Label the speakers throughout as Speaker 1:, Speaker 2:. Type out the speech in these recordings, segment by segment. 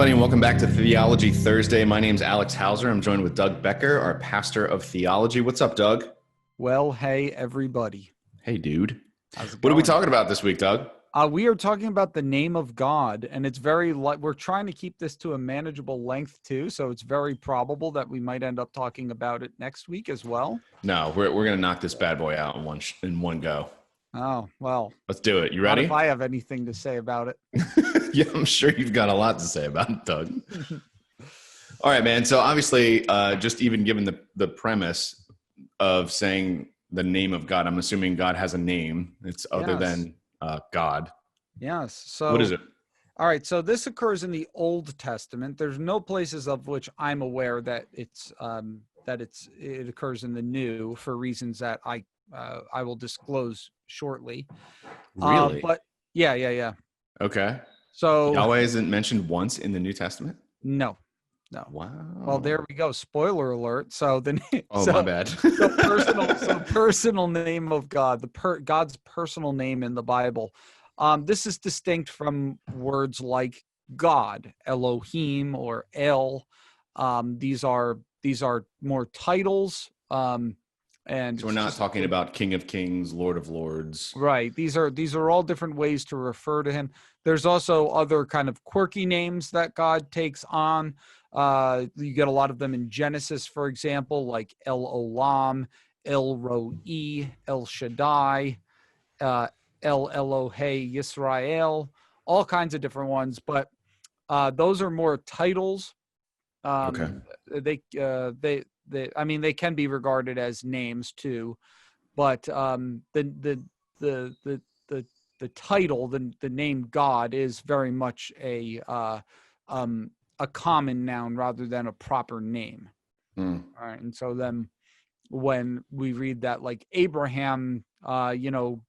Speaker 1: everybody, and welcome back to Theology Thursday. My name's Alex Hauser. I'm joined with Doug Becker, our pastor of theology. What's up, Doug?
Speaker 2: Well, hey, everybody.
Speaker 1: Hey, dude.
Speaker 2: How's it
Speaker 1: What are we
Speaker 2: going?
Speaker 1: talking about this week, Doug?
Speaker 2: We are talking about the name of God, and it's we're trying to keep this to a manageable length too, so it's very probable that we might end up talking about it next week as well.
Speaker 1: No, we're going to knock this bad boy out in one go.
Speaker 2: Oh, well.
Speaker 1: Let's do it. You
Speaker 2: Not
Speaker 1: ready?
Speaker 2: if I have anything to say about it.
Speaker 1: Yeah, I'm sure you've got a lot to say about it, Doug. All right, man. So obviously, just even given the premise of saying the name of God, I'm assuming God has a name. It's other than God.
Speaker 2: Yes. So
Speaker 1: what is it?
Speaker 2: All right. So this occurs in the Old Testament. There's no places of which I'm aware that it occurs in the New for reasons that I will disclose shortly.
Speaker 1: Really?
Speaker 2: But yeah.
Speaker 1: Okay.
Speaker 2: So
Speaker 1: Yahweh isn't mentioned once in the New Testament?
Speaker 2: No.
Speaker 1: Wow.
Speaker 2: Well, there we go. Spoiler alert. So
Speaker 1: my bad.
Speaker 2: Personal name of God, God's personal name in the Bible. This is distinct from words like God, Elohim, or El. These are more titles. And
Speaker 1: so we're not talking about King of Kings, Lord of Lords.
Speaker 2: Right. These are all different ways to refer to him. There's also other kind of quirky names that God takes on. You get a lot of them in Genesis, for example, like El Olam, El Roi, El Shaddai, El Elohe Yisrael, all kinds of different ones. But those are more titles.
Speaker 1: Okay.
Speaker 2: They can be regarded as names too, but the title, the name God, is very much a common noun rather than a proper name. All right, and so then when we read that, like Abraham, called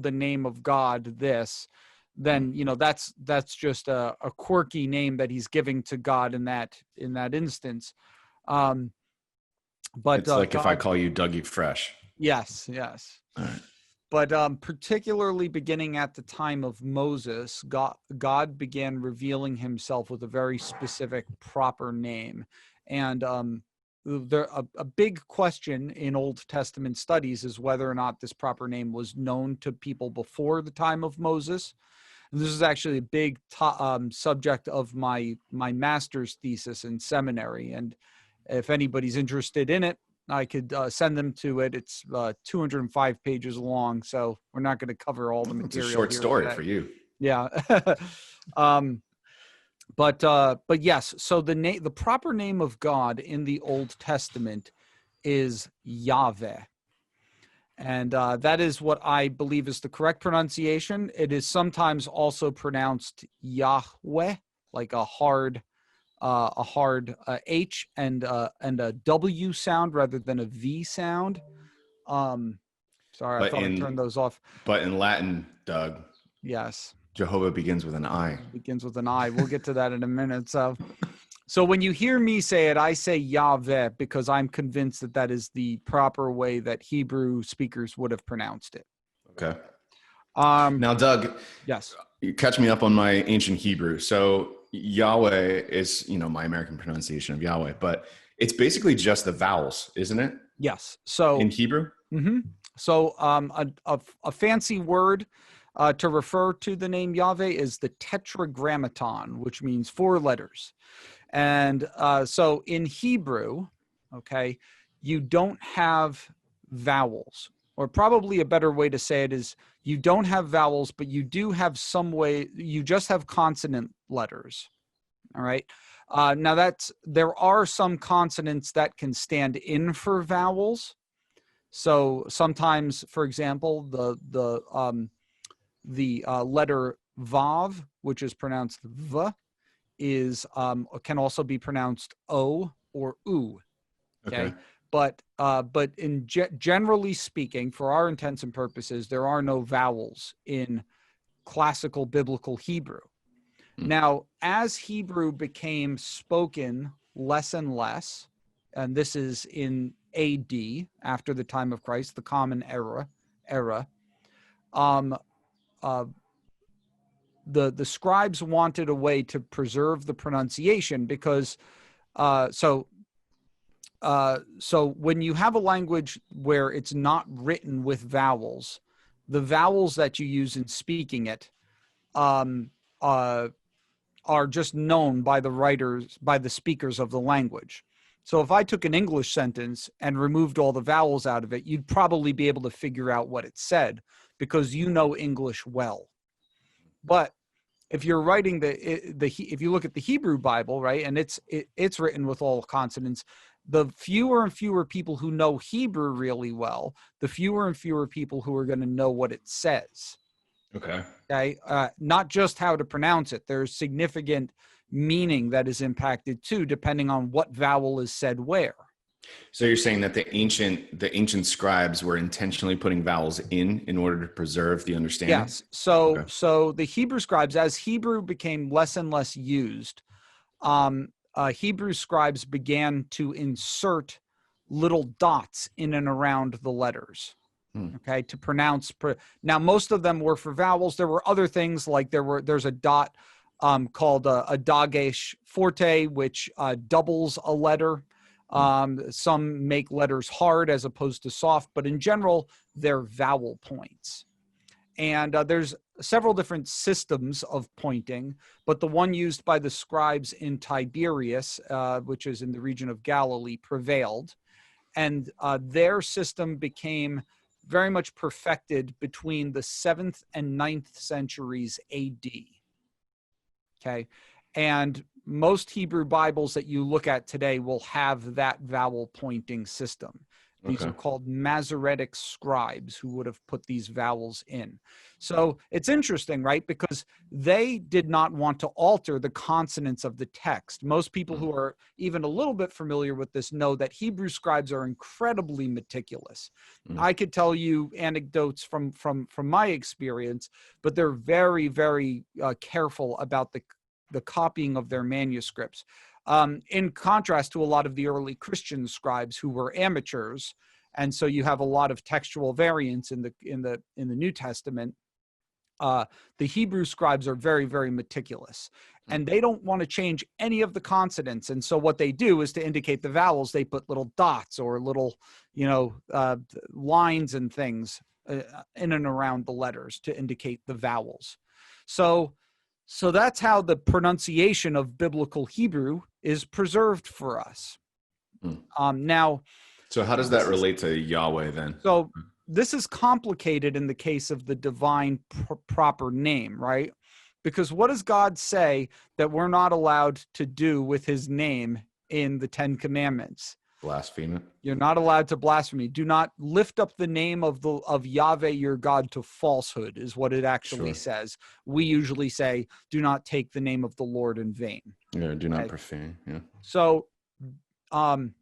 Speaker 2: the name of God this, then that's just a quirky name that he's giving to God in that instance. But
Speaker 1: it's like God, if I call you Dougie Fresh.
Speaker 2: Yes.
Speaker 1: All right.
Speaker 2: But particularly beginning at the time of Moses, God began revealing himself with a very specific proper name. And a big question in Old Testament studies is whether or not this proper name was known to people before the time of Moses. And this is actually a big subject of my master's thesis in seminary. And if anybody's interested in it, I could send them to it. It's 205 pages long, so we're not going to cover all the material.
Speaker 1: It's a short story today. For you.
Speaker 2: Yeah. But yes, so the proper name of God in the Old Testament is Yahweh. And that is what I believe is the correct pronunciation. It is sometimes also pronounced Yahweh, like a hard H and a W sound rather than a V sound. Sorry, I thought I turned those off.
Speaker 1: But in Latin, Doug.
Speaker 2: Yes.
Speaker 1: Jehovah begins with an I.
Speaker 2: Begins with an I. We'll get to that in a minute. So when you hear me say it, I say Yahweh because I'm convinced that is the proper way that Hebrew speakers would have pronounced it.
Speaker 1: Okay. Now, Doug.
Speaker 2: Yes.
Speaker 1: You catch me up on my ancient Hebrew. So Yahweh is, my American pronunciation of Yahweh, but it's basically just the vowels, isn't it?
Speaker 2: Yes. So
Speaker 1: in Hebrew.
Speaker 2: Mm-hmm. So a fancy word to refer to the name Yahweh is the tetragrammaton, which means 4 letters. And so in Hebrew, okay, you don't have vowels, or probably a better way to say it is you don't have vowels, but you do have you just have consonant letters. All right. Now there are some consonants that can stand in for vowels. So sometimes, for example, the letter Vav, which is pronounced V, can also be pronounced O or U. Okay. But generally speaking, for our intents and purposes, there are no vowels in classical biblical Hebrew. Now, as Hebrew became spoken less and less, and this is in AD, after the time of Christ, the Common Era, the scribes wanted a way to preserve the pronunciation because so when you have a language where it's not written with vowels, the vowels that you use in speaking it um, are just known by the writers, by the speakers of the language. So if I took an English sentence and removed all the vowels out of it, you'd probably be able to figure out what it said because you know English well. But if you're writing if you look at the Hebrew Bible, right, and it's written with all consonants, the fewer and fewer people who know Hebrew really well, the fewer and fewer people who are going to know what it says.
Speaker 1: Okay.
Speaker 2: Okay. Not just how to pronounce it. There's significant meaning that is impacted too, depending on what vowel is said where.
Speaker 1: So you're saying that the ancient scribes were intentionally putting vowels in order to preserve the understanding?
Speaker 2: Yes. So the Hebrew scribes, as Hebrew became less and less used, Hebrew scribes began to insert little dots in and around the letters. Okay, to pronounce. Now, most of them were for vowels. There were other things like there's a dot called a dagesh forte, which doubles a letter. Some make letters hard as opposed to soft, but in general, they're vowel points. And there's several different systems of pointing, but the one used by the scribes in Tiberias, which is in the region of Galilee, prevailed. And their system became very much perfected between the 7th and 9th centuries AD. Okay. And most Hebrew Bibles that you look at today will have that vowel pointing system. These are called Masoretic scribes who would have put these vowels in. So it's interesting, right? Because they did not want to alter the consonants of the text. Most people who are even a little bit familiar with this know that Hebrew scribes are incredibly meticulous. I could tell you anecdotes from my experience, but they're very, very careful about the copying of their manuscripts. In contrast to a lot of the early Christian scribes who were amateurs, and so you have a lot of textual variants in the New Testament. The Hebrew scribes are very, very meticulous, and they don't want to change any of the consonants. And so what they do is to indicate the vowels, they put little dots or little, lines and things in and around the letters to indicate the vowels. So that's how the pronunciation of biblical Hebrew is preserved for us. Now,
Speaker 1: so how does that relate to Yahweh then?
Speaker 2: So this is complicated in the case of the divine proper name, right? Because what does God say that we're not allowed to do with his name in the 10 Commandments?
Speaker 1: Blaspheme it.
Speaker 2: You're not allowed to blaspheme. Do not lift up the name of Yahweh your God to falsehood, is what it actually says. We usually say, do not take the name of the Lord in vain.
Speaker 1: Yeah, do not profane. Yeah.
Speaker 2: So, an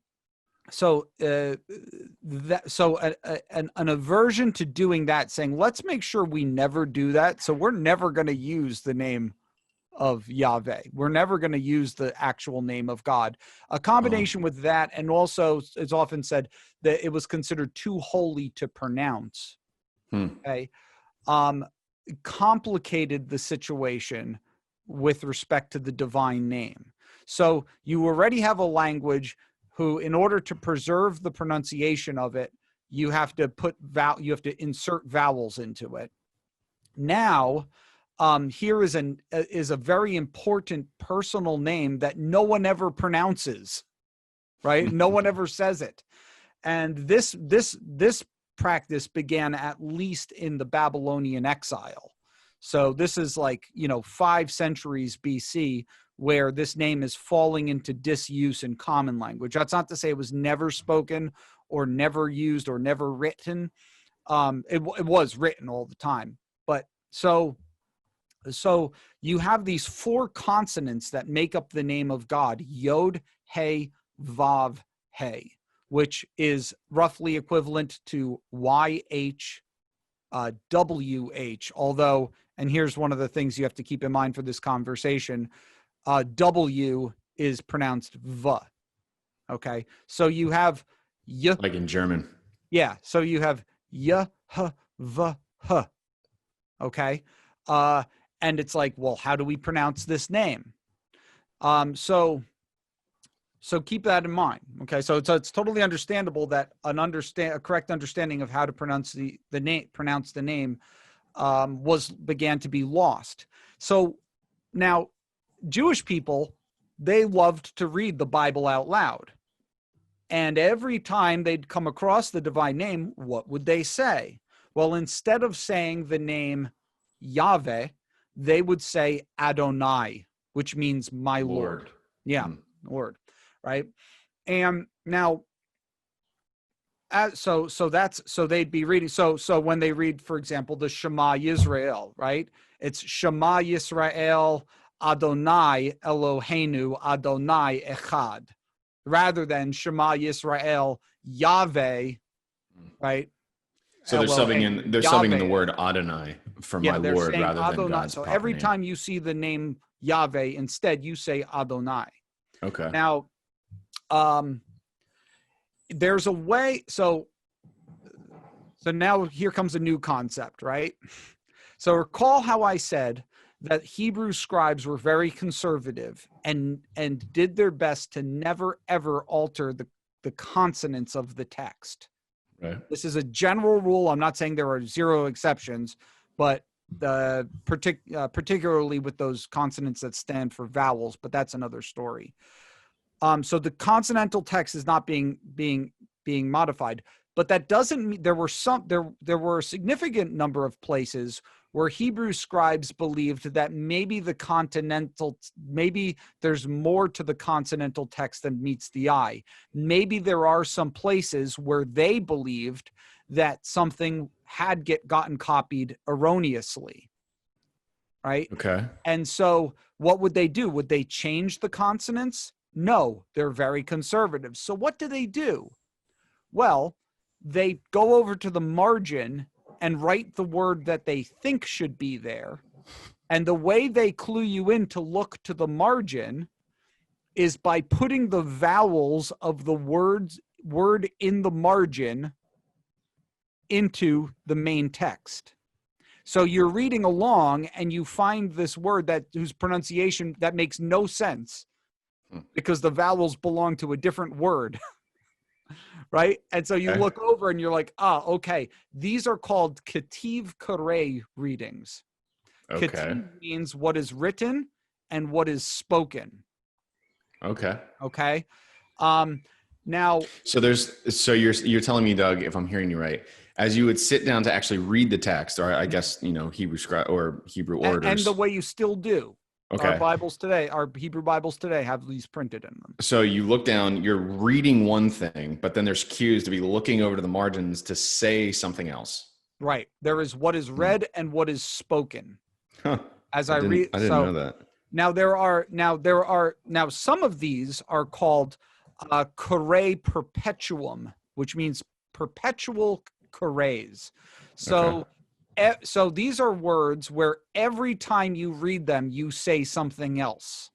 Speaker 2: aversion to doing that, saying, let's make sure we never do that. So we're never going to use the name of Yahweh. We're never going to use the actual name of God. A combination with that, and also it's often said that it was considered too holy to pronounce. Okay, complicated the situation with respect to the divine name. So you already have a language who, in order to preserve the pronunciation of it, you have to insert vowels into it. Now, here is a very important personal name that no one ever pronounces, right? No one ever says it. And this practice began at least in the Babylonian exile. So this is 5 centuries BC, where this name is falling into disuse in common language. That's not to say it was never spoken or never used or never written. It was written all the time. But so you have these 4 consonants that make up the name of God: Yod, He, Vav, He, which is roughly equivalent to YH, WH. Although, and here's one of the things you have to keep in mind for this conversation, W is pronounced V. Okay, so you have Y.
Speaker 1: Like in German.
Speaker 2: Yeah, so you have Y, H, V, H. Okay. And it's like, well, how do we pronounce this name? So keep that in mind. Okay, so it's totally understandable that a correct understanding of how to pronounce the name began to be lost. So now, Jewish people, they loved to read the Bible out loud, and every time they'd come across the divine name, what would they say? Well, instead of saying the name Yahweh, they would say Adonai, which means my Lord. Yeah, Lord, right? And now, so they'd be reading. So when they read, for example, the Shema Yisrael, right? It's Shema Yisrael Adonai Eloheinu Adonai Echad, rather than Shema Yisrael Yahweh, right?
Speaker 1: So they're subbing in the word Adonai for my Lord rather than God's
Speaker 2: so
Speaker 1: proper
Speaker 2: every
Speaker 1: name.
Speaker 2: time you see the name Yahweh, instead you say Adonai.
Speaker 1: Okay.
Speaker 2: Now, there's a way. So now here comes a new concept, right? So recall how I said that Hebrew scribes were very conservative and did their best to never ever alter the consonants of the text.
Speaker 1: Right.
Speaker 2: This is a general rule. I'm not saying there are zero exceptions, but particularly with those consonants that stand for vowels, but that's another story. So the consonantal text is not being modified, but that doesn't mean there were a significant number of places where Hebrew scribes believed that maybe there's more to the consonantal text than meets the eye. Maybe there are some places where they believed that something had gotten copied erroneously, right?
Speaker 1: Okay.
Speaker 2: And so what would they do? Would they change the consonants? No, they're very conservative. So what do? Well, they go over to the margin and write the word that they think should be there. And the way they clue you in to look to the margin is by putting the vowels of the word in the margin into the main text. So you're reading along and you find this word whose pronunciation that makes no sense because the vowels belong to a different word. Right? And so you look over and you're like, okay. These are called Ketiv Karei readings.
Speaker 1: Okay.
Speaker 2: Ketiv means what is written and what is spoken.
Speaker 1: Okay.
Speaker 2: Okay. Now.
Speaker 1: So you're telling me, Doug, if I'm hearing you right, as you would sit down to actually read the text, or I guess, Hebrew scribe or Hebrew orders.
Speaker 2: And the way you still do.
Speaker 1: Okay.
Speaker 2: Our Hebrew Bibles today have these printed in them.
Speaker 1: So you look down, you're reading one thing, but then there's cues to be looking over to the margins to say something else.
Speaker 2: Right. There is what is read and what is spoken.
Speaker 1: Huh.
Speaker 2: As I read,
Speaker 1: I didn't know that.
Speaker 2: Now some of these are called Kore Perpetuum, which means perpetual kores. So. Okay. So these are words where every time you read them, you say something else.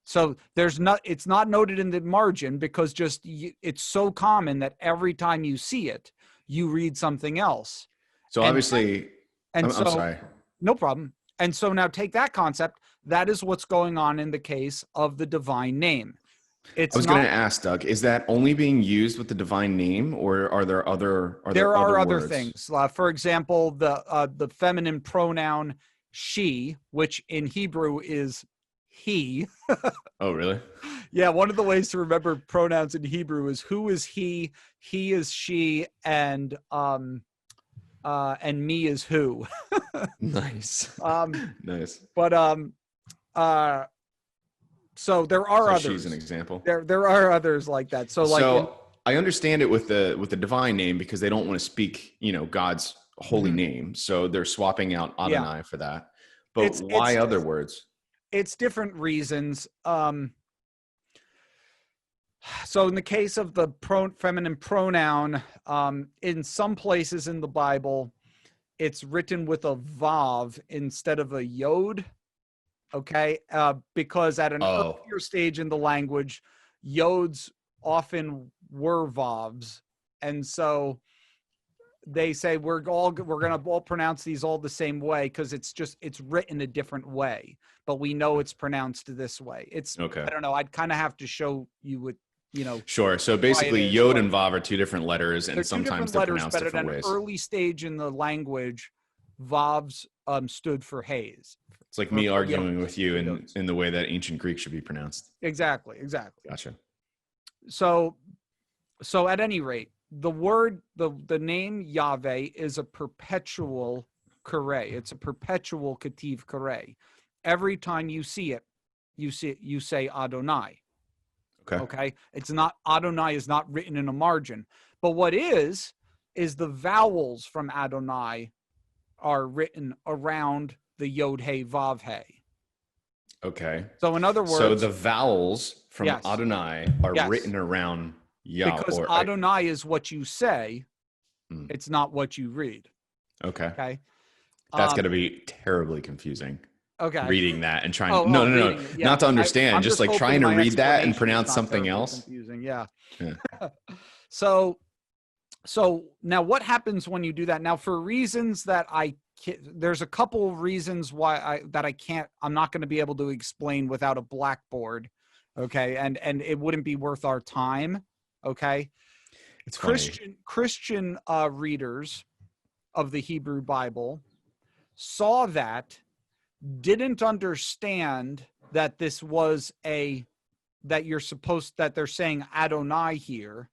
Speaker 2: So it's not noted in the margin because it's so common that every time you see it, you read something else.
Speaker 1: So obviously, I'm sorry.
Speaker 2: No problem. And so now take that concept. That is what's going on in the case of the divine name.
Speaker 1: I was going to ask, Doug, is that only being used with the divine name, or are there other?
Speaker 2: There are other
Speaker 1: words?
Speaker 2: things. For example, the feminine pronoun she, which in Hebrew is he.
Speaker 1: Oh, really?
Speaker 2: Yeah, one of the ways to remember pronouns in Hebrew is who is he is she, and me is who.
Speaker 1: Nice. Nice.
Speaker 2: But so there are others.
Speaker 1: She's an example.
Speaker 2: There are others like that. So
Speaker 1: I understand it with the divine name because they don't want to speak, God's holy name. So they're swapping out Adonai for that. But why other words?
Speaker 2: It's different reasons. So in the case of the feminine pronoun, in some places in the Bible, it's written with a vav instead of a yod. Okay, because at an earlier stage in the language, yods often were vavs, and so they say we're gonna all pronounce these all the same way because it's written a different way, but we know it's pronounced this way. It's
Speaker 1: Okay.
Speaker 2: I don't know. I'd kind of have to show you what
Speaker 1: Sure. So
Speaker 2: why it
Speaker 1: basically,
Speaker 2: is,
Speaker 1: Yod
Speaker 2: but
Speaker 1: and Vav are two different letters, and
Speaker 2: they're two
Speaker 1: sometimes
Speaker 2: different
Speaker 1: they're
Speaker 2: letters,
Speaker 1: pronounced
Speaker 2: but at
Speaker 1: different
Speaker 2: an
Speaker 1: ways.
Speaker 2: early stage in the language, Vavs stood for haze.
Speaker 1: It's like me
Speaker 2: or
Speaker 1: arguing
Speaker 2: yods,
Speaker 1: with you
Speaker 2: or
Speaker 1: in
Speaker 2: yods.
Speaker 1: the way that ancient Greek should be pronounced.
Speaker 2: Exactly.
Speaker 1: Gotcha.
Speaker 2: So at any rate, the word, the name Yahweh is a perpetual kare. It's a perpetual kativ kare. Every time you see it, you say Adonai. Okay. It's not, Adonai is not written in a margin, but what is the vowels from Adonai are written around the Yod He Vav He.
Speaker 1: Okay.
Speaker 2: So in other words,
Speaker 1: so the vowels from
Speaker 2: yes.
Speaker 1: Adonai are
Speaker 2: Yes.
Speaker 1: written around Yah.
Speaker 2: Because Adonai is what you say, it's not what you read.
Speaker 1: Okay.
Speaker 2: Okay.
Speaker 1: That's got to be terribly confusing.
Speaker 2: Okay.
Speaker 1: Reading that and trying.
Speaker 2: Oh,
Speaker 1: no,
Speaker 2: yeah.
Speaker 1: not to understand.
Speaker 2: I'm
Speaker 1: just like
Speaker 2: hoping
Speaker 1: trying to
Speaker 2: my
Speaker 1: read that and
Speaker 2: explanation
Speaker 1: pronounce
Speaker 2: is not
Speaker 1: something
Speaker 2: terribly
Speaker 1: else.
Speaker 2: Confusing. Yeah.
Speaker 1: Yeah.
Speaker 2: So now what happens when you do that? Now, for reasons that there's a couple reasons why I'm not going to be able to explain without a blackboard. Okay. And it wouldn't be worth our time. Okay.
Speaker 1: It's
Speaker 2: Christian readers of the Hebrew Bible saw that, didn't understand that this was that they're saying Adonai here,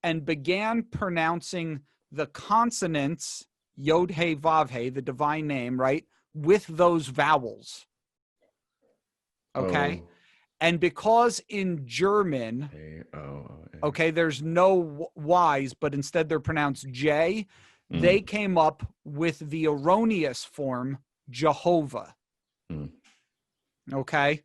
Speaker 2: and began pronouncing the consonants Yod He Vav He, the divine name, right, with those vowels. Okay. And because in German, okay, there's no Y's, but instead they're pronounced J, they came up with the erroneous form Jehovah. Okay.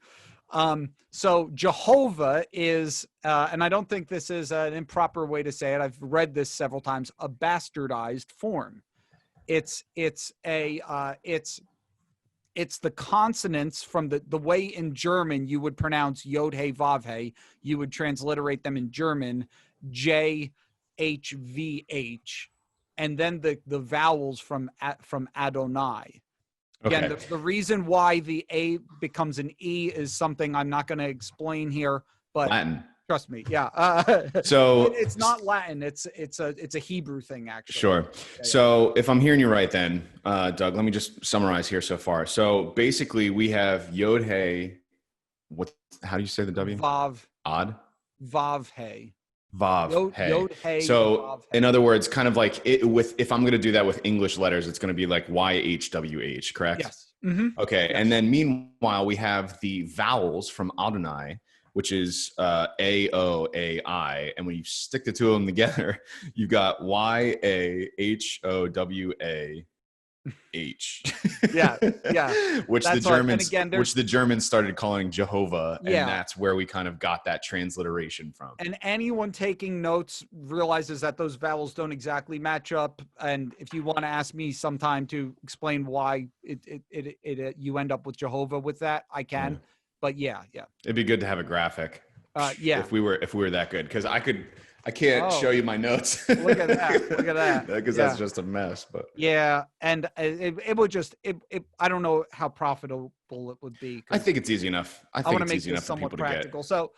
Speaker 2: So Jehovah is, and I don't think this is an improper way to say it, I've read this several times, a bastardized form. It's the consonants from the way in German you would pronounce Yod He Vav He, you would transliterate them in German J H V H, and then the vowels from Adonai. Again, the reason why the A becomes an E is something I'm not going to explain here, but
Speaker 1: Latin.
Speaker 2: Trust me. Yeah.
Speaker 1: So
Speaker 2: it's not Latin. It's a Hebrew thing, actually.
Speaker 1: Sure. So if I'm hearing you right, then Doug, let me just summarize here so far. So basically, we have Yod He. How do you say the W?
Speaker 2: Vav.
Speaker 1: Odd.
Speaker 2: Vav He.
Speaker 1: Vav He.
Speaker 2: Yod He.
Speaker 1: So
Speaker 2: Vav He.
Speaker 1: in other words, kind of like if I'm going to do that with English letters, it's going to be like YHWH, correct?
Speaker 2: Yes. Mm-hmm.
Speaker 1: Okay.
Speaker 2: Yes.
Speaker 1: And then meanwhile, we have the vowels from Adonai, which is A, O, A, I. And when you stick the two of them together, you've got Y, A, H, O, W, A, H.
Speaker 2: Yeah.
Speaker 1: which
Speaker 2: that's
Speaker 1: the Germans started calling Jehovah.
Speaker 2: Yeah.
Speaker 1: And that's where we kind of got that transliteration from.
Speaker 2: And anyone taking notes realizes that those vowels don't exactly match up. And if you want to ask me sometime to explain why you end up with Jehovah with that, I can.
Speaker 1: Yeah.
Speaker 2: But yeah.
Speaker 1: It'd be good to have a graphic.
Speaker 2: Yeah.
Speaker 1: If we were that good, because I can't show you my notes.
Speaker 2: Look at that.
Speaker 1: Because that's just a mess. But
Speaker 2: yeah, and it would just I don't know how profitable it would be.
Speaker 1: I think it's easy enough. I think it's easy enough for people
Speaker 2: practical.
Speaker 1: to get.
Speaker 2: So,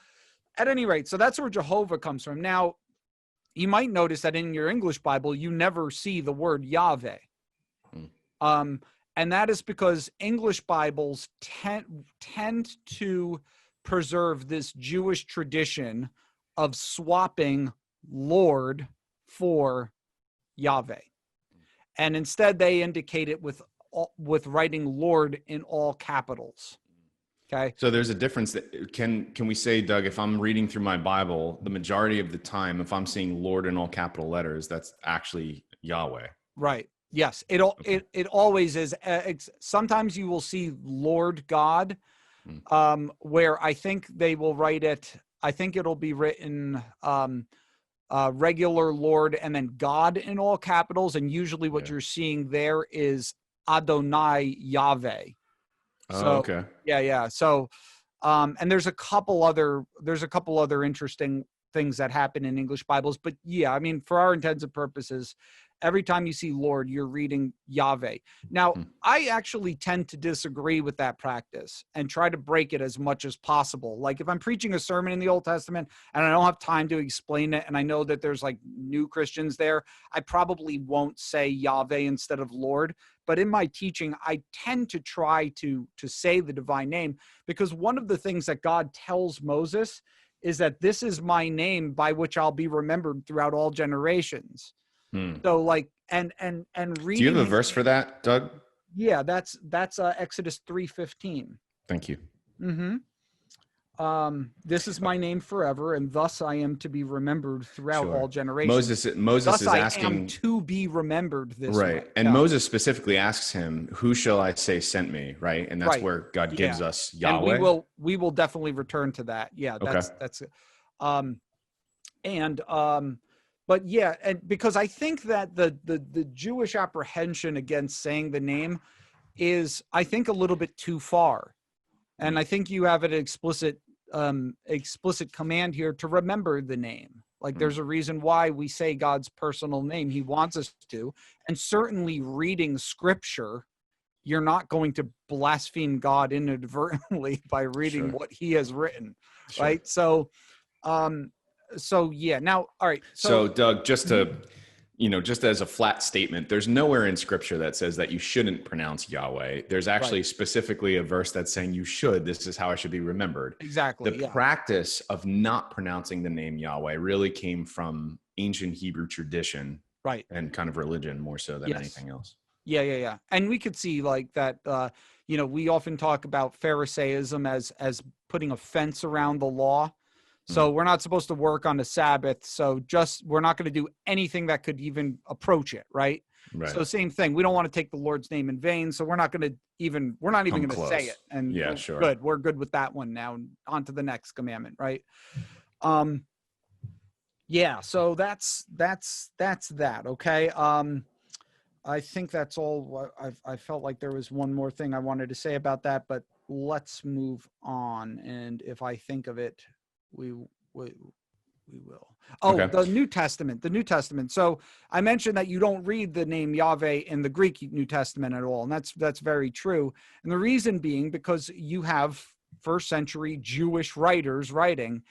Speaker 2: at any rate, so that's where Jehovah comes from. Now, you might notice that in your English Bible, you never see the word Yahweh. And that is because English Bibles tend to preserve this Jewish tradition of swapping Lord for Yahweh. And instead they indicate it with writing Lord in all capitals. Okay.
Speaker 1: So there's a difference. Can we say, Doug, if I'm reading through my Bible, the majority of the time, if I'm seeing Lord in all capital letters, that's actually Yahweh.
Speaker 2: Right. Yes, it always is. Sometimes you will see Lord God, where I think they will write it. I think it'll be written regular Lord and then God in all capitals. And usually, what you're seeing there is Adonai Yahweh. So,
Speaker 1: okay.
Speaker 2: Yeah. So, and there's a couple other interesting things that happen in English Bibles. But yeah, I mean, for our intents and purposes, every time you see Lord, you're reading Yahweh. Now, I actually tend to disagree with that practice and try to break it as much as possible. Like if I'm preaching a sermon in the Old Testament and I don't have time to explain it, and I know that there's like new Christians there, I probably won't say Yahweh instead of Lord. But in my teaching, I tend to try to say the divine name, because one of the things that God tells Moses is that this is my name by which I'll be remembered throughout all generations. So like, and reading.
Speaker 1: Do you have a verse for that, Doug?
Speaker 2: Yeah, that's Exodus 3:15.
Speaker 1: Thank you.
Speaker 2: This is my name forever, and thus I am to be remembered throughout all generations.
Speaker 1: Moses
Speaker 2: thus
Speaker 1: is
Speaker 2: I
Speaker 1: asking
Speaker 2: am to be remembered this
Speaker 1: right.
Speaker 2: way.
Speaker 1: And Moses specifically asks him, "Who shall I say sent me?" Right, and that's where God gives us Yahweh.
Speaker 2: And we will definitely return to that. Yeah, that's but yeah, and because I think that the Jewish apprehension against saying the name is, I think, a little bit too far. And I think you have an explicit command here to remember the name. Like there's a reason why we say God's personal name. He wants us to. And certainly reading scripture, you're not going to blaspheme God inadvertently by reading what he has written. Right. So yeah. Now, all right.
Speaker 1: So Doug, just as a flat statement, there's nowhere in scripture that says that you shouldn't pronounce Yahweh. There's actually specifically a verse that's saying you should. This is how I should be remembered.
Speaker 2: Exactly.
Speaker 1: The practice of not pronouncing the name Yahweh really came from ancient Hebrew tradition,
Speaker 2: right,
Speaker 1: and kind of religion more so than anything else.
Speaker 2: Yeah. And we could see like that, we often talk about Pharisaism as putting a fence around the law. So we're not supposed to work on the Sabbath. So we're not going to do anything that could even approach it. Right. So same thing. We don't want to take the Lord's name in vain. So we're not even going to say it. And good. We're good with that one now. On to the next commandment. Right. Yeah. So that's that. Okay. I think that's all. I felt like there was one more thing I wanted to say about that, but let's move on. And if I think of it, we will. The New Testament. So I mentioned that you don't read the name Yahweh in the Greek New Testament at all. And that's very true. And the reason being because you have first century Jewish writers writing.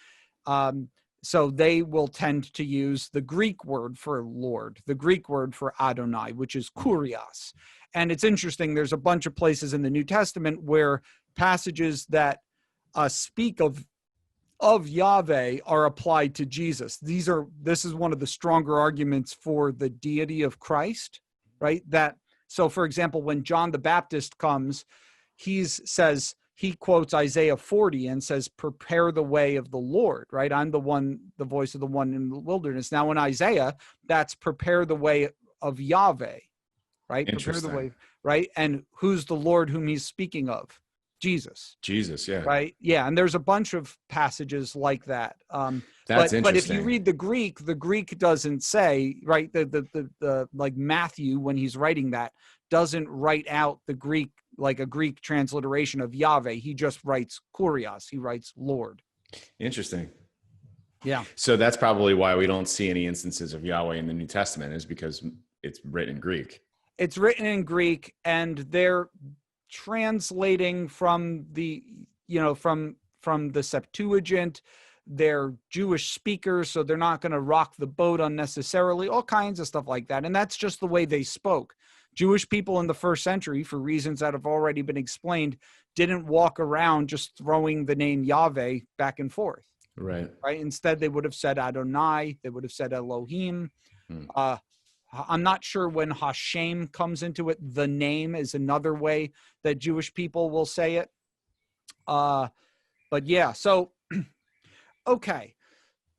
Speaker 2: So they will tend to use the Greek word for Lord, the Greek word for Adonai, which is kurios. And it's interesting. There's a bunch of places in the New Testament where passages that speak of Yahweh are applied to Jesus. This is one of the stronger arguments for the deity of Christ, right? So for example, when John the Baptist comes, he quotes Isaiah 40 and says, "Prepare the way of the Lord," right? I'm the voice of the one in the wilderness. Now in Isaiah, that's prepare the way of Yahweh, right? Prepare the way, right? And who's the Lord whom he's speaking of? Jesus, yeah. Right. Yeah. And there's a bunch of passages like that.
Speaker 1: That's interesting.
Speaker 2: But if you read the Greek doesn't say, right. The like Matthew, when he's writing that, doesn't write out the Greek, like a Greek transliteration of Yahweh. He just writes kurios. He writes Lord.
Speaker 1: Interesting.
Speaker 2: Yeah.
Speaker 1: So that's probably why we don't see any instances of Yahweh in the New Testament, is because it's written in Greek.
Speaker 2: It's written in Greek, and they're translating from the Septuagint. They're Jewish speakers, so they're not going to rock the boat unnecessarily, all kinds of stuff like that. And that's just the way they spoke. Jewish people in the first century, for reasons that have already been explained, didn't walk around just throwing the name Yahweh back and forth.
Speaker 1: Right.
Speaker 2: Instead, they would have said Adonai. They would have said Elohim. I'm not sure when Hashem comes into it. The name is another way that Jewish people will say it. But yeah, so, okay.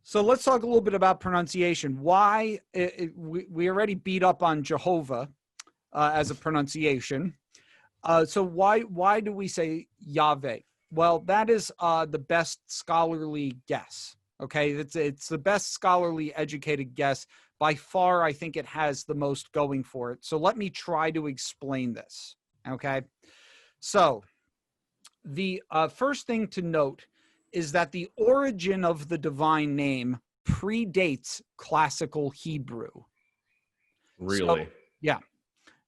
Speaker 2: So let's talk a little bit about pronunciation. Why we already beat up on Jehovah as a pronunciation. So why do we say Yahweh? Well, that is the best scholarly guess. Okay, it's the best scholarly educated guess. By far, I think it has the most going for it. So let me try to explain this, okay? So the first thing to note is that the origin of the divine name predates classical Hebrew.
Speaker 1: Really?
Speaker 2: So, yeah.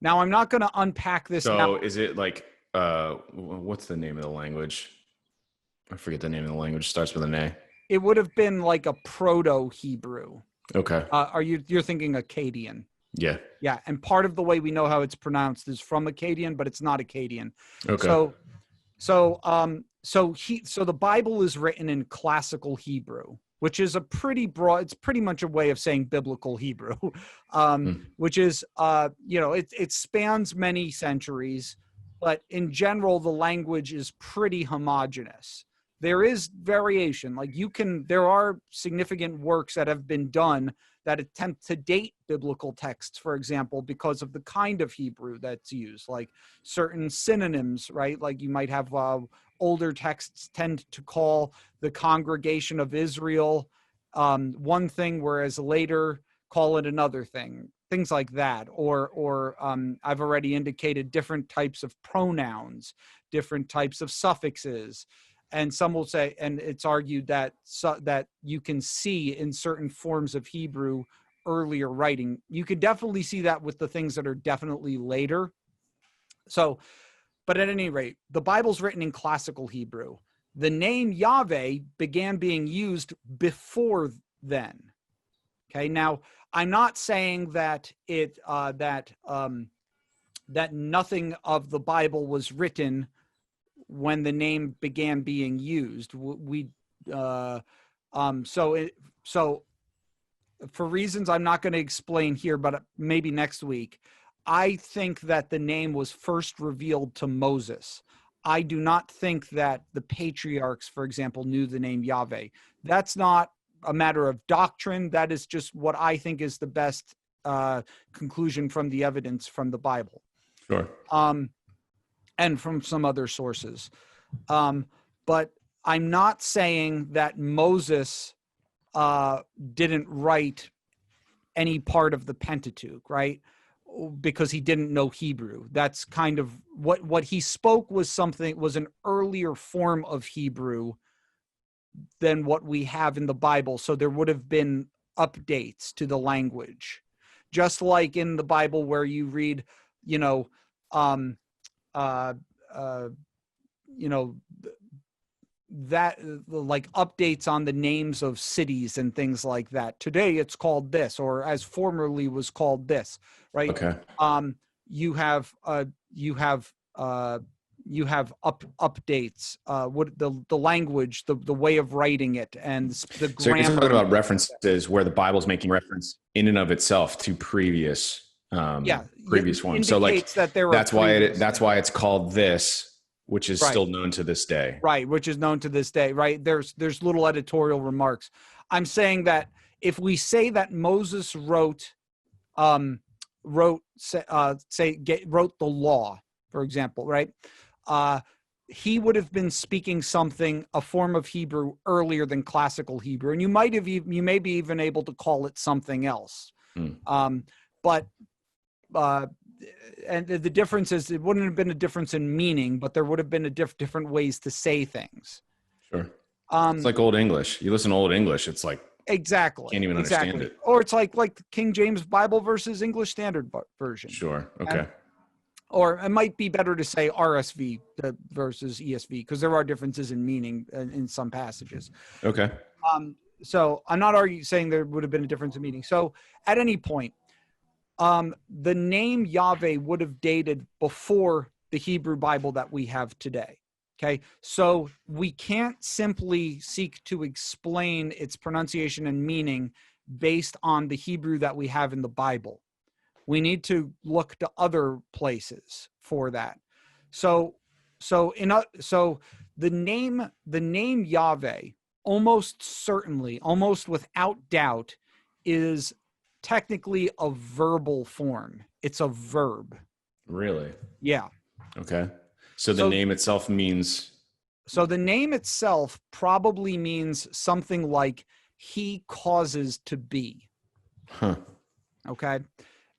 Speaker 2: Now, I'm not going to unpack this
Speaker 1: So
Speaker 2: now.
Speaker 1: is it like, what's the name of the language? I forget the name of the language. Starts with an A.
Speaker 2: It would have been like a proto-Hebrew.
Speaker 1: Okay.
Speaker 2: You're thinking Akkadian?
Speaker 1: Yeah.
Speaker 2: Yeah, and part of the way we know how it's pronounced is from Akkadian, but it's not Akkadian.
Speaker 1: Okay.
Speaker 2: So the Bible is written in classical Hebrew, which is a pretty broad. It's pretty much a way of saying biblical Hebrew, which is it spans many centuries, but in general the language is pretty homogeneous. There is variation. There are significant works that have been done that attempt to date biblical texts, for example, because of the kind of Hebrew that's used, like certain synonyms, right? Like you might have older texts tend to call the congregation of Israel one thing, whereas later call it another thing, things like that. Or I've already indicated different types of pronouns, different types of suffixes. And some will say, and it's argued that that you can see in certain forms of Hebrew earlier writing. You could definitely see that with the things that are definitely later. So, but at any rate, the Bible's written in classical Hebrew. The name Yahweh began being used before then. Okay, now I'm not saying that that nothing of the Bible was written when the name began being used. So for reasons I'm not going to explain here, but maybe next week, I think that the name was first revealed to Moses. I do not think that the patriarchs, for example, knew the name Yahweh. That's not a matter of doctrine. That is just what I think is the best conclusion from the evidence from the Bible.
Speaker 1: Sure.
Speaker 2: And from some other sources. But I'm not saying that Moses didn't write any part of the Pentateuch, right? Because he didn't know Hebrew. That's kind of what he spoke was an earlier form of Hebrew than what we have in the Bible. So there would have been updates to the language. Just like in the Bible where you read, that like updates on the names of cities and things like that. Today it's called this, or as formerly was called this, right?
Speaker 1: Okay.
Speaker 2: You have updates, what the language, the way of writing it, and the grammar.
Speaker 1: So you're talking about references where the Bible's making reference in and of itself to previous forms. So like that's why it's called this, which is still known to this day.
Speaker 2: Right, which is known to this day, right? There's little editorial remarks. I'm saying that if we say that Moses wrote the law, for example, right? He would have been speaking a form of Hebrew earlier than classical Hebrew, and you may be even able to call it something else. And the difference is it wouldn't have been a difference in meaning, but there would have been different ways to say things.
Speaker 1: Sure. It's like Old English. You listen to Old English, it's like
Speaker 2: exactly
Speaker 1: can't even understand it.
Speaker 2: Or it's like King James Bible versus English Standard Version.
Speaker 1: Sure. Okay.
Speaker 2: Or it might be better to say RSV versus ESV because there are differences in meaning in some passages.
Speaker 1: Okay.
Speaker 2: So I'm not saying there would have been a difference in meaning. So at any point, the name Yahweh would have dated before the Hebrew Bible that we have today. Okay, so we can't simply seek to explain its pronunciation and meaning based on the Hebrew that we have in the Bible. We need to look to other places for that. So the name Yahweh, almost certainly, almost without doubt, is technically a verbal form. It's a verb.
Speaker 1: Really?
Speaker 2: Yeah.
Speaker 1: Okay. So the name itself means...
Speaker 2: So the name itself probably means something like he causes to be.
Speaker 1: Huh.
Speaker 2: Okay.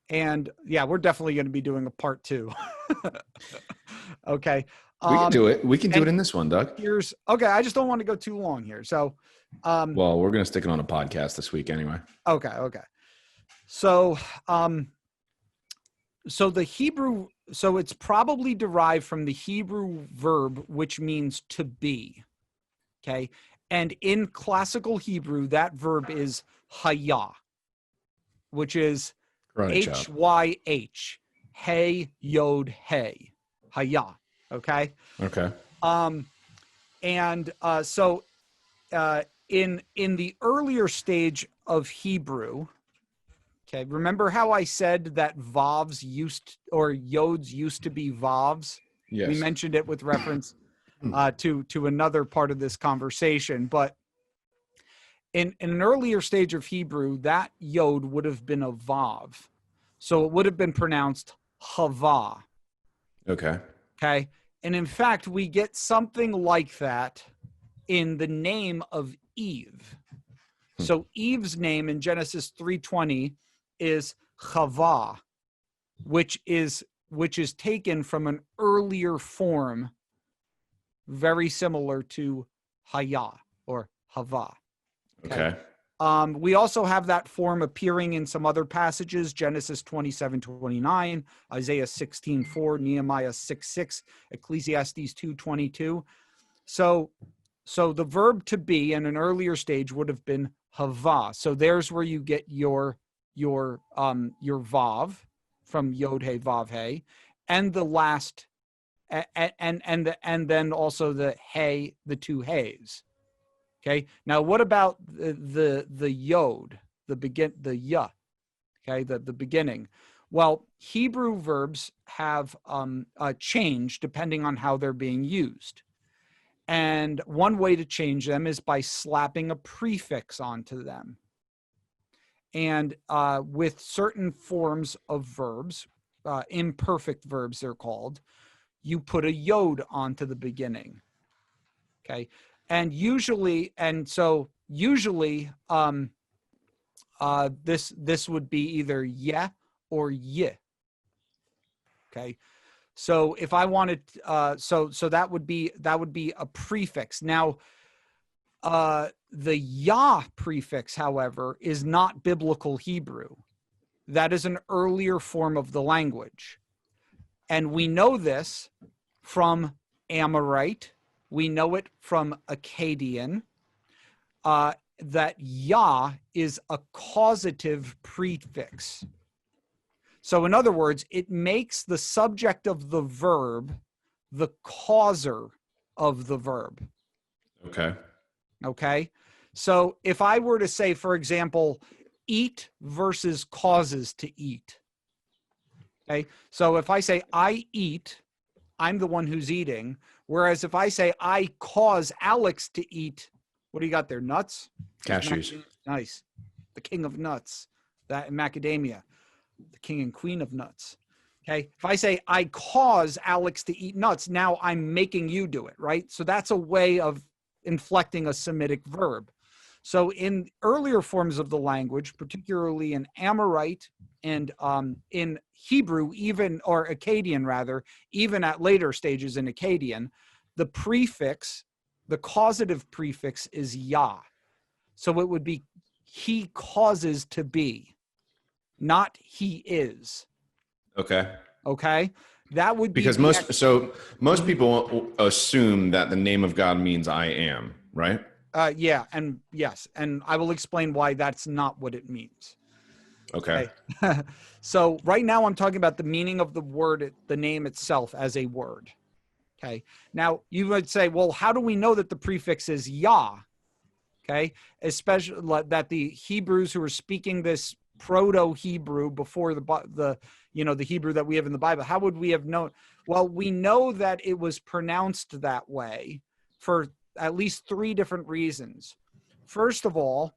Speaker 2: And yeah, we're definitely going to be doing a part 2. Okay.
Speaker 1: We can do it. We can do it in this one, Doug.
Speaker 2: Okay. I just don't want to go too long here. So,
Speaker 1: well, we're going to stick it on a podcast this week anyway.
Speaker 2: Okay. So, the Hebrew, so it's probably derived from the Hebrew verb, which means to be. Okay. And in classical Hebrew, that verb is haya, which is H-Y-H, hey, yod, hey, haya. Okay.
Speaker 1: Okay.
Speaker 2: In the earlier stage of Hebrew, okay, remember how I said that yods used to be vavs?
Speaker 1: Yes.
Speaker 2: We mentioned it with reference to another part of this conversation, but in an earlier stage of Hebrew, that yod would have been a vav. So it would have been pronounced hava.
Speaker 1: Okay.
Speaker 2: Okay. And in fact, we get something like that in the name of Eve. So Eve's name in Genesis 3:20 is Chava, which is taken from an earlier form very similar to Haya or Hava.
Speaker 1: Okay.
Speaker 2: We also have that form appearing in some other passages, Genesis 27:29, Isaiah 16:4, Nehemiah 6:6, Ecclesiastes 2:22. So the verb to be in an earlier stage would have been hava. So there's where you get your vav from yod he vav he, and the last and then also the hey, the two heys. Okay. Now, what about the yod, the ya? Okay, the beginning. Well, Hebrew verbs have changed depending on how they're being used. And one way to change them is by slapping a prefix onto them. And with certain forms of verbs, imperfect verbs they're called, you put a yod onto the beginning. Okay. And usually this would be either yeah or ye. Okay. So if I wanted, so that would be a prefix. Now, the Yah prefix, however, is not biblical Hebrew. That is an earlier form of the language. And we know this from Amorite. We know it from Akkadian, that Yah is a causative prefix. So in other words, it makes the subject of the verb the causer of the verb. Okay. So if I were to say, for example, eat versus causes to eat. Okay. So if I say I eat, I'm the one who's eating. Whereas if I say I cause Alex to eat, what do you got there? Nuts?
Speaker 1: Cashews.
Speaker 2: Nice. The king of nuts. That in macadamia. The king and queen of nuts. Okay. If I say I cause Alex to eat nuts, now I'm making you do it, right? So that's a way of inflecting a Semitic verb. So in earlier forms of the language, particularly in Amorite and in Hebrew, or Akkadian rather, even at later stages in Akkadian, the prefix, the causative prefix is Yah. So it would be he causes to be, not he is.
Speaker 1: Okay.
Speaker 2: That would be
Speaker 1: because most people assume that the name of God means I am, right?
Speaker 2: Yeah, and yes, and I will explain why that's not what it means.
Speaker 1: Okay.
Speaker 2: So right now I'm talking about the meaning of the word, the name itself as a word. Okay. Now you would say, well, how do we know that the prefix is Yah? Okay. Especially that the Hebrews who were speaking this Proto-Hebrew before the Hebrew that we have in the Bible, how would we have known? Well, we know that it was pronounced that way for at least three different reasons. First of all,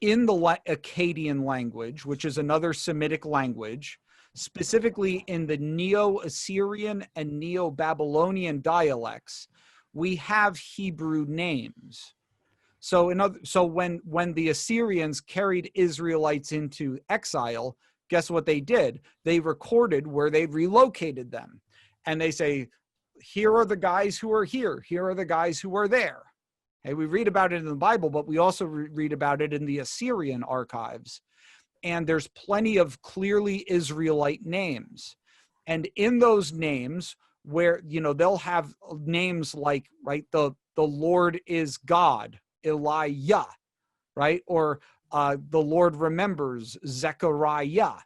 Speaker 2: in the Akkadian language, which is another Semitic language, specifically in the Neo-Assyrian and Neo-Babylonian dialects, we have Hebrew names. So when the Assyrians carried Israelites into exile, guess what they did? They recorded where they relocated them. And they say, here are the guys who are here. Here are the guys who are there. Okay, we read about it in the Bible, but we also read about it in the Assyrian archives. And there's plenty of clearly Israelite names. And in those names, where, they'll have names like, right, the Lord is God, Elijah, right? Or the Lord remembers, Zechariah,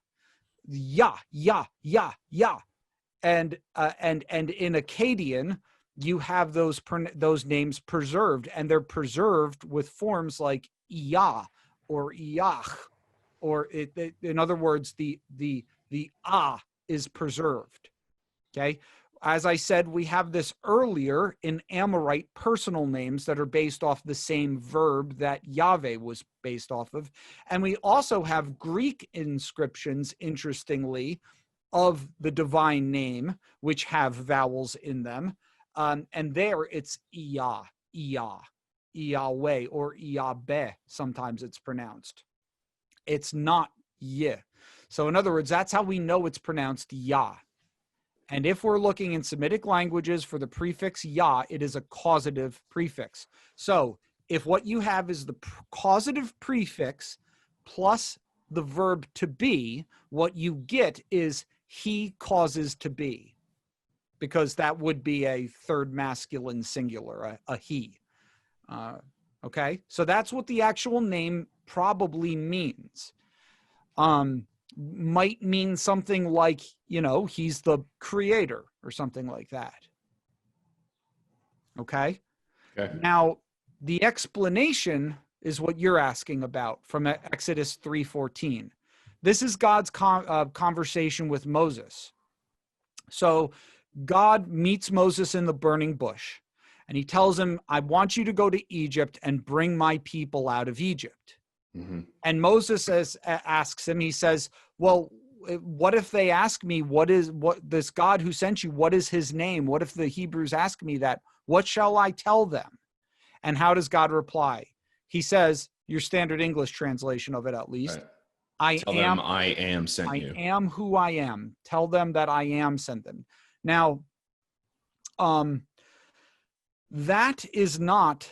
Speaker 2: Yah. And in Akkadian, you have those names preserved, and they're preserved with forms like Iyah or Iyach, or in other words, the ah is preserved. Okay. As I said, we have this earlier in Amorite personal names that are based off the same verb that Yahweh was based off of. And we also have Greek inscriptions, interestingly, of the divine name, which have vowels in them. And there it's Iyah, Yahweh, or Yahbeh, sometimes it's pronounced. It's not Yeh. So in other words, that's how we know it's pronounced Yah. And if we're looking in Semitic languages for the prefix Yah, it is a causative prefix. So if what you have is the causative prefix plus the verb to be, what you get is he causes to be, because that would be a third masculine singular, a he. Okay, so that's what the actual name probably means. Might mean something like, he's the creator or something like that. Okay. Now, the explanation is what you're asking about from Exodus 3:14. This is God's conversation with Moses. So God meets Moses in the burning bush, and he tells him, I want you to go to Egypt and bring my people out of Egypt. Mm-hmm. And Moses asks him, he says, well, what if they ask me, what this God who sent you, what is his name? What if the Hebrews ask me that? What shall I tell them? And how does God reply? He says, your standard English translation of it, at least, right.
Speaker 1: Tell them I am sent you.
Speaker 2: I am who I am. Tell them that I am sent them. Now, that is not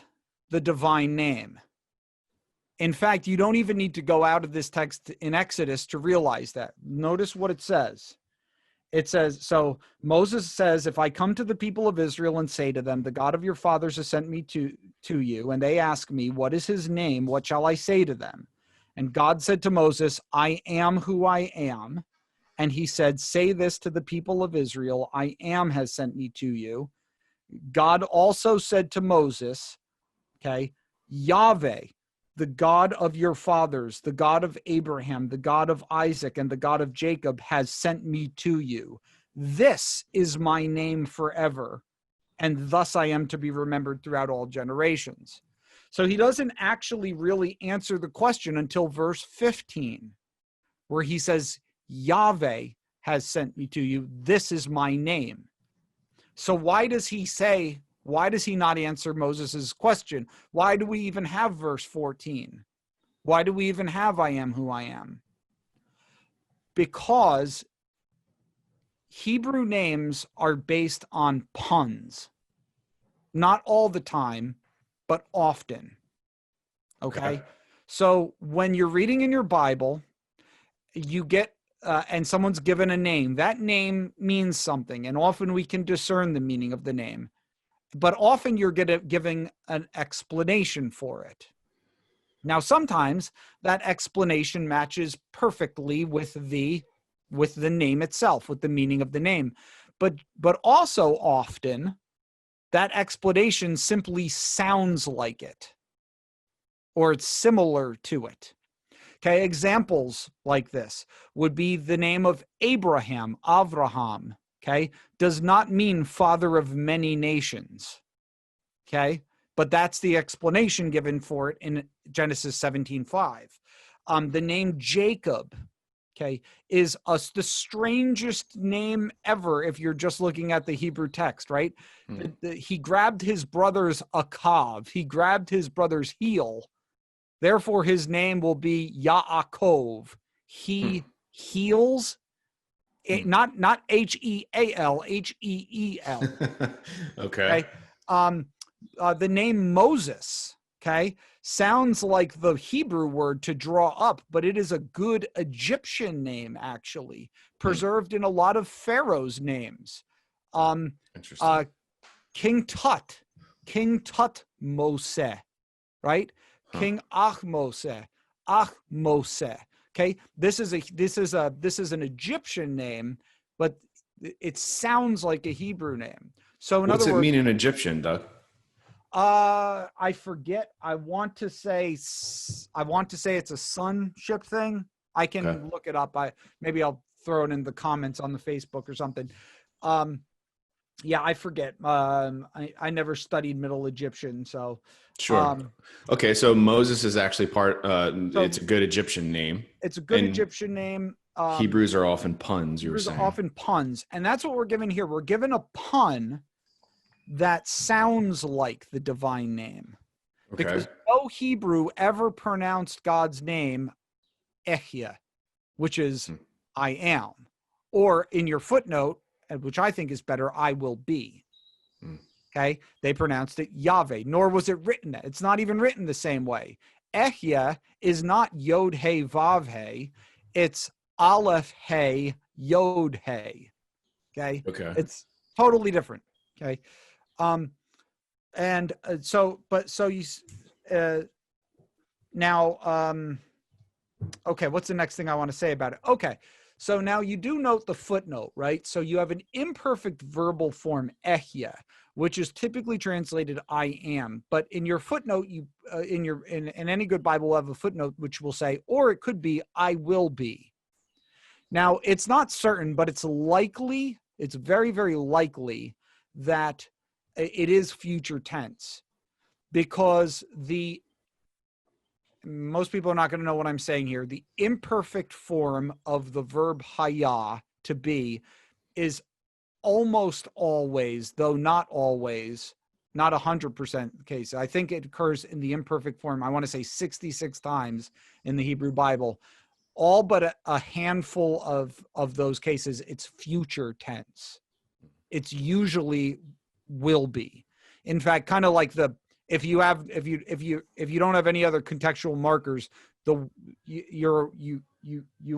Speaker 2: the divine name. In fact, you don't even need to go out of this text in Exodus to realize that. Notice what it says. It says, so Moses says, if I come to the people of Israel and say to them, the God of your fathers has sent me to you, and they ask me, what is his name? What shall I say to them? And God said to Moses, I am who I am. And he said, say this to the people of Israel, I am has sent me to you. God also said to Moses, okay, Yahweh, the God of your fathers, the God of Abraham, the God of Isaac, and the God of Jacob has sent me to you. This is my name forever, and thus I am to be remembered throughout all generations. So he doesn't actually really answer the question until verse 15, where he says, Yahweh has sent me to you. This is my name. So why does he not answer Moses' question? Why do we even have verse 14? Why do we even have I am who I am? Because Hebrew names are based on puns. Not all the time, but often. Okay? So when you're reading in your Bible, you get and someone's given a name. That name means something, and often we can discern the meaning of the name. But often you're giving an explanation for it. Now, sometimes that explanation matches perfectly with the name itself, with the meaning of the name. But also often that explanation simply sounds like it, or it's similar to it. Okay, examples like this would be the name of Abraham, Avraham, okay, does not mean father of many nations, okay, but that's the explanation given for it in Genesis 17:5. The name Jacob, okay, is the strangest name ever if you're just looking at the Hebrew text, right? He grabbed his brother's akav, he grabbed his brother's heel. Therefore, his name will be Yaakov. He heals Not Heal, Heel.
Speaker 1: Okay.
Speaker 2: The name Moses, okay, sounds like the Hebrew word to draw up, but it is a good Egyptian name, actually, preserved in a lot of pharaohs' names.
Speaker 1: Interesting.
Speaker 2: King Tut Mose, right?
Speaker 1: Huh.
Speaker 2: King Ahmose. Okay, this is an Egyptian name, but it sounds like a Hebrew name. So in
Speaker 1: What's
Speaker 2: other
Speaker 1: it
Speaker 2: words,
Speaker 1: mean in Egyptian, Doug?
Speaker 2: I forget. I want to say it's a sonship thing. I
Speaker 1: Okay.
Speaker 2: can look it up. Maybe I'll throw it in the comments on the Facebook or something. Yeah, I forget. I never studied Middle Egyptian, so
Speaker 1: Sure. Okay, so Moses is actually part. It's a good Egyptian name,
Speaker 2: it's a good
Speaker 1: and
Speaker 2: Egyptian name.
Speaker 1: Hebrews are often puns. You were
Speaker 2: Hebrews are
Speaker 1: saying.
Speaker 2: often puns, and that's what we're given here. We're given a pun that sounds like the divine name,
Speaker 1: Okay.
Speaker 2: because no Hebrew ever pronounced God's name Ehya, which is I am, or in your footnote, which I think is better, I will be. Okay, they pronounced it Yahweh, nor was it written. It's not even written the same way. Ehya is not Yod He Vav He, it's Aleph He Yod He. Okay,
Speaker 1: Okay.
Speaker 2: it's totally different. Okay, now, okay, what's the next thing I want to say about it? Okay, so now you do note the footnote, right? So you have an imperfect verbal form, ehya, which is typically translated I am. But in your footnote, in any good Bible will have a footnote which will say, or it could be I will be. Now, it's not certain, but it's likely, it's very, very likely that it is future tense, because most people are not going to know what I'm saying here. The imperfect form of the verb haya, to be, is almost always, though not always, not 100% the case. I think it occurs in the imperfect form, I want to say 66 times in the Hebrew Bible. All but a handful of those cases, it's future tense. It's usually will be. In fact, kind of like if you don't have any other contextual markers, you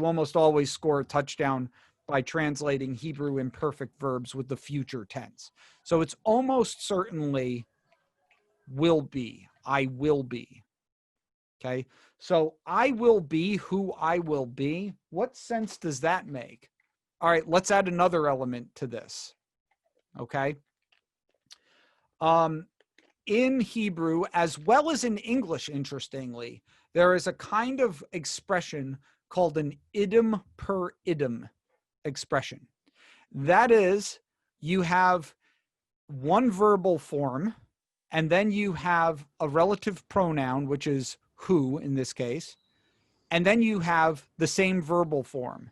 Speaker 2: almost always score a touchdown by translating Hebrew imperfect verbs with the future tense. So it's almost certainly will be. I will be. Okay. So I will be who I will be. What sense does that make? All right, let's add another element to this. Okay. In Hebrew, as well as in English, interestingly, there is a kind of expression called an idiom per idiom expression. That is, you have one verbal form, and then you have a relative pronoun, which is who in this case, and then you have the same verbal form.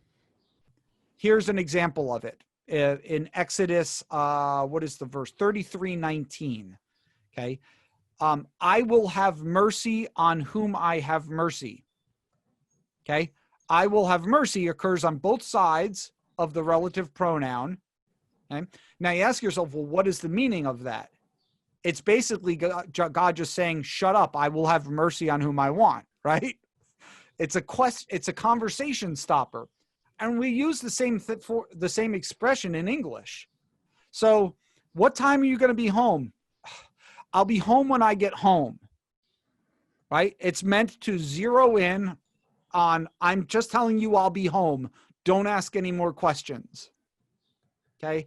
Speaker 2: Here's an example of it. In Exodus, what is the verse? 33:19. Okay. I will have mercy on whom I have mercy. Okay. I will have mercy occurs on both sides of the relative pronoun. Okay. Now you ask yourself, well, what is the meaning of that? It's basically God just saying, shut up. I will have mercy on whom I want. Right. It's a conversation stopper. And we use the same expression in English. So what time are you going to be home? I'll be home when I get home, right? It's meant to zero in on, I'm just telling you I'll be home. Don't ask any more questions. Okay.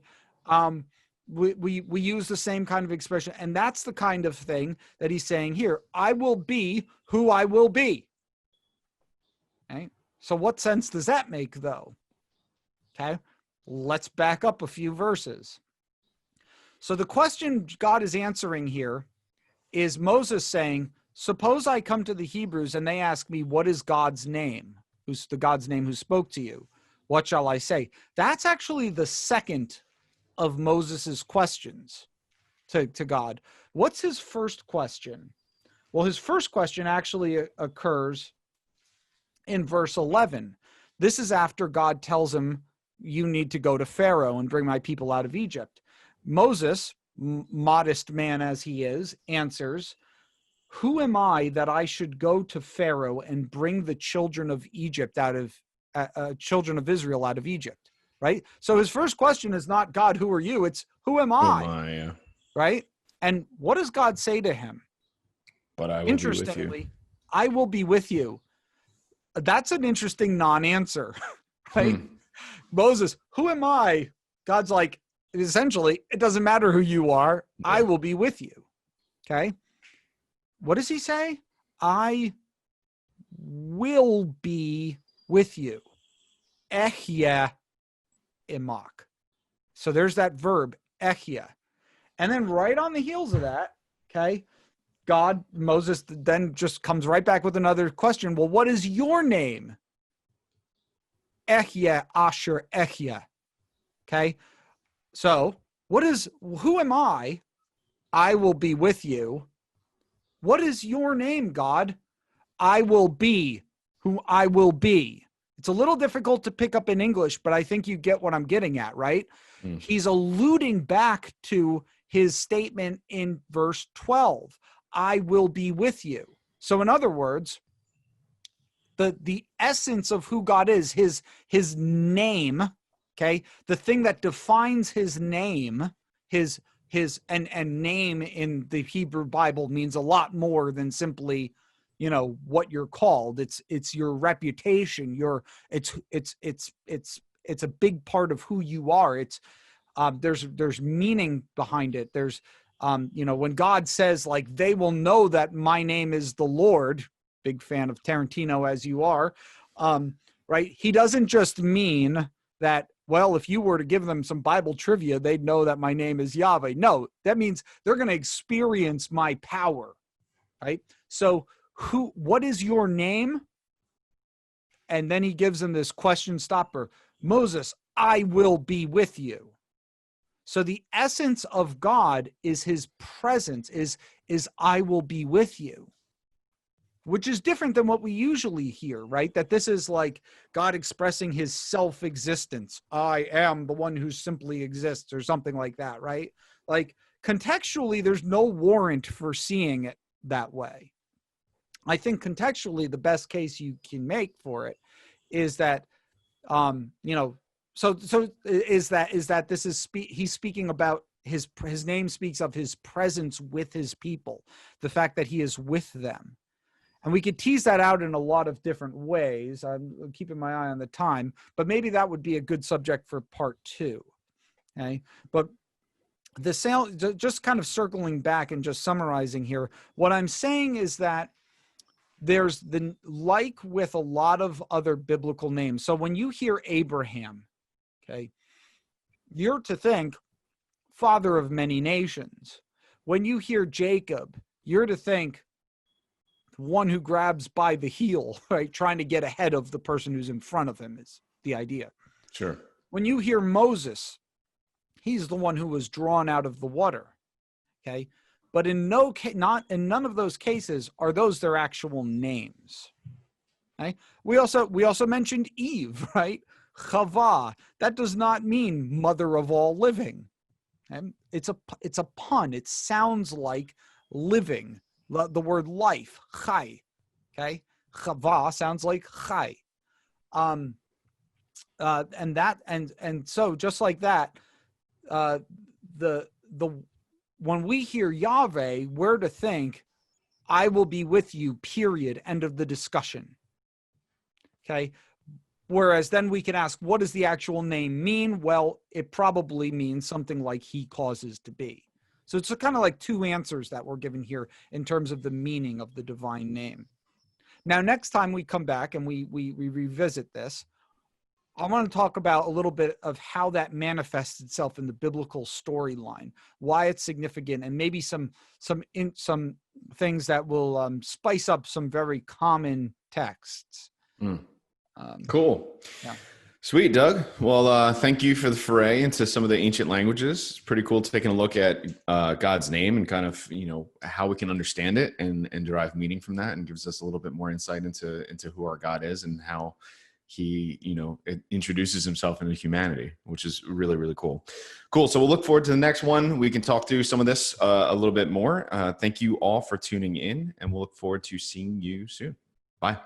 Speaker 2: We use the same kind of expression, and that's the kind of thing that he's saying here. I will be who I will be. Okay. So what sense does that make, though? Okay. Let's back up a few verses. So the question God is answering here is Moses saying, suppose I come to the Hebrews and they ask me, what is God's name? Who's the God's name who spoke to you? What shall I say? That's actually the second of Moses's questions to God. What's his first question? Well, his first question actually occurs in verse 11. This is after God tells him you need to go to Pharaoh and bring my people out of Egypt. Moses, modest man as he is, answers, who am I that I should go to Pharaoh and bring the children of Egypt out of children of Israel out of Egypt? Right. So his first question is not, God, who are you? It's, who am I?
Speaker 1: Who am I? Yeah.
Speaker 2: Right. And what does God say to him?
Speaker 1: But I will be with you.
Speaker 2: I will be with you. That's an interesting non-answer, right? Moses, who am I? God's like, essentially, it doesn't matter who you are. Yeah. I will be with you. Okay. What does he say? I will be with you. Ehya imak. So there's that verb, ehya. And then right on the heels of that, okay, Moses then just comes right back with another question. Well, what is your name? Ehya asher ehya. Okay. So who am I? I will be with you. What is your name, God? I will be who I will be. It's a little difficult to pick up in English, but I think you get what I'm getting at, right? He's alluding back to his statement in verse 12. I will be with you. So in other words, the essence of who God is, his name, okay, the thing that defines his name, his name in the Hebrew Bible means a lot more than simply, what you're called. It's your reputation. It's a big part of who you are. It's there's meaning behind it. There's when God says, like, they will know that my name is the Lord, big fan of Tarantino as you are, right? He doesn't just mean that, well, if you were to give them some Bible trivia, they'd know that my name is Yahweh. No, that means they're going to experience my power, right? So what is your name? And then he gives them this question stopper. Moses, I will be with you. So the essence of God is his presence, is I will be with you, which is different than what we usually hear, right? That this is like God expressing his self-existence. I am the one who simply exists, or something like that, right? Like, contextually, there's no warrant for seeing it that way. I think contextually, the best case you can make for it is that, So is that this is he's speaking about his name speaks of his presence with his people, the fact that he is with them. And we could tease that out in a lot of different ways. I'm keeping my eye on the time, but maybe that would be a good subject for part 2. Okay. But just kind of circling back and just summarizing here, what I'm saying is that there's like with a lot of other biblical names. So when you hear Abraham, okay, you're to think father of many nations. When you hear Jacob, you're to think one who grabs by the heel, right? Trying to get ahead of the person who's in front of him is the idea.
Speaker 1: Sure.
Speaker 2: When you hear Moses, he's the one who was drawn out of the water. Okay. But in none of those cases are those their actual names. Okay? We also mentioned Eve, right? Chava. That does not mean mother of all living. Okay? It's a pun. It sounds like living. The word life, chai. Okay? Chava sounds like chai. And so just like that, when we hear Yahweh, we're to think, I will be with you, period, end of the discussion. Okay? Whereas then we can ask, what does the actual name mean? Well, it probably means something like he causes to be. So it's kind of like 2 answers that we're given here in terms of the meaning of the divine name. Now, next time we come back and we revisit this, I want to talk about a little bit of how that manifests itself in the biblical storyline, why it's significant, and maybe some things that will spice up some very common texts.
Speaker 1: Cool.
Speaker 2: Yeah.
Speaker 1: Sweet, Doug. Well, thank you for the foray into some of the ancient languages. It's pretty cool taking a look at God's name and kind of, how we can understand it and derive meaning from that, and gives us a little bit more insight into who our God is and how he, it introduces himself into humanity, which is really, really cool. Cool. So we'll look forward to the next one. We can talk through some of this a little bit more. Thank you all for tuning in, and we'll look forward to seeing you soon. Bye.